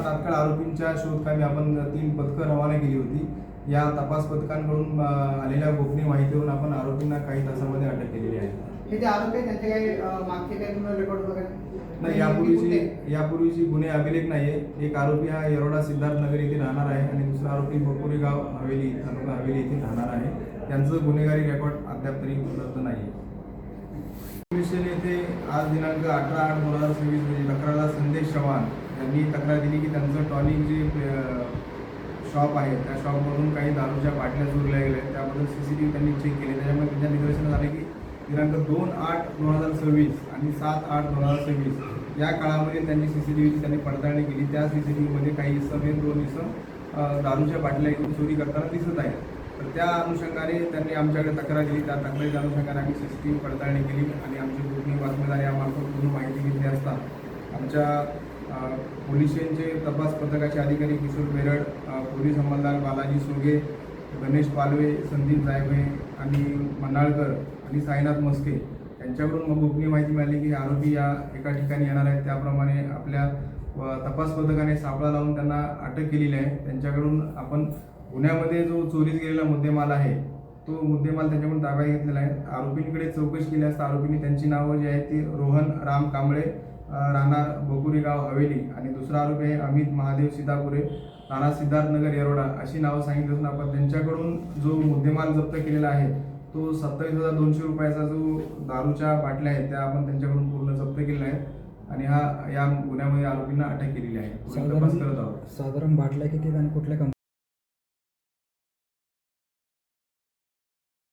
तात्काळ आरोपींच्या शोधकामी आपण 3 पथकं रवाना केली होती. या तपास पथकांकडून आलेल्या गोपनीय माहितीवरून आपण आरोपींना काही तासामध्ये अटक केलेली आहे. हे जे आरोपी आहेत त्यांचे काही मागचे काही गुन्हे रेकॉर्ड वगैरे नाही, यापूर्वीची गुन्हे अभिलेख नाहीये. एक आरोपी हा येरोडा सिद्धार्थ नगर येथे राहणार आहे आणि दुसरा आरोपी बकुरी गाव हवेली तालुका हवेली येथे राहणार आहे. त्यांचं गुन्हेगारी रेकॉर्ड अद्याप तरी उपलब्ध नाही. पोलीस स्टेशन येथे आज दिनांक 18/8/2026 रोजी तक्रारदार संदेश चव्हाण यांनी तक्रार दिली की त्यांचं टॉनिक जे शॉप आहे त्या शॉपमधून काही दारूच्या बाटल्या चोरल्या गेल्या. त्याबद्दल CCTV त्यांनी चेक केले. त्याच्यामुळे त्यांच्या निदर्शनास आले की दिनांक 2/8/2026 आणि 7/8/2026 या काळामध्ये त्यांनी CCTVची त्यांनी पडताळणी केली. त्या CCTVमध्ये काही इसम हे 2 इसम दारूच्या बाटल्या घेऊन चोरी करताना दिसत आहेत. तर त्या अनुषंगाने त्यांनी आमच्याकडे तक्रार दिली. त्या तक्रारीच्या अनुषंगाने आम्ही CCTV पडताळणी केली आणि आमचे गोपनीय बातमीदार यामार्फत पूर्ण माहिती घेतली असता आमच्या पोलीस स्टेशनचे तपास पथकाचे अधिकारी किशोर बेरड, पोलीस अंमलदार बालाजी सोगे, गणेश पालवे, संदीप जायभे आणि मनाळकर आणि साईनाथ मस्के यांच्याकडून मग गोपनीय माहिती मिळाली की आरोपी या एका ठिकाणी येणार आहेत. त्याप्रमाणे आपल्या तपास पथकाने सापळा लावून त्यांना अटक केलेली आहे. त्यांच्याकडून आपण गुन्ह्यामध्ये जो चोरीस गेलेला मुद्देमाल आहे तो मुद्देमाल त्यांच्याकडून ताब्यात घेतलेला आहे. आरोपींकडे चौकशी केली असता आरोपींनी त्यांची नावं जी आहेत ती रोहन राम कांबळे राहणार बकुरी गाव हवेली आणि दुसरा आरोपी आहे अमित महादेव सीतापुरे राहणार सिद्धार्थ नगर येरोडा अशी नावं सांगितली असून आपण त्यांच्याकडून जो मुद्देमाल जप्त केलेला आहे तो 27,200 रुपयाचा जो दारूच्या बाटल्या आहेत त्या आपण त्यांच्याकडून पूर्ण जप्त केलेला आहे आणि या गुन्ह्यामध्ये आरोपींना अटक केलेली आहे. तपास करत आहोत. साधारण बाटल्या किती आणि कुठल्या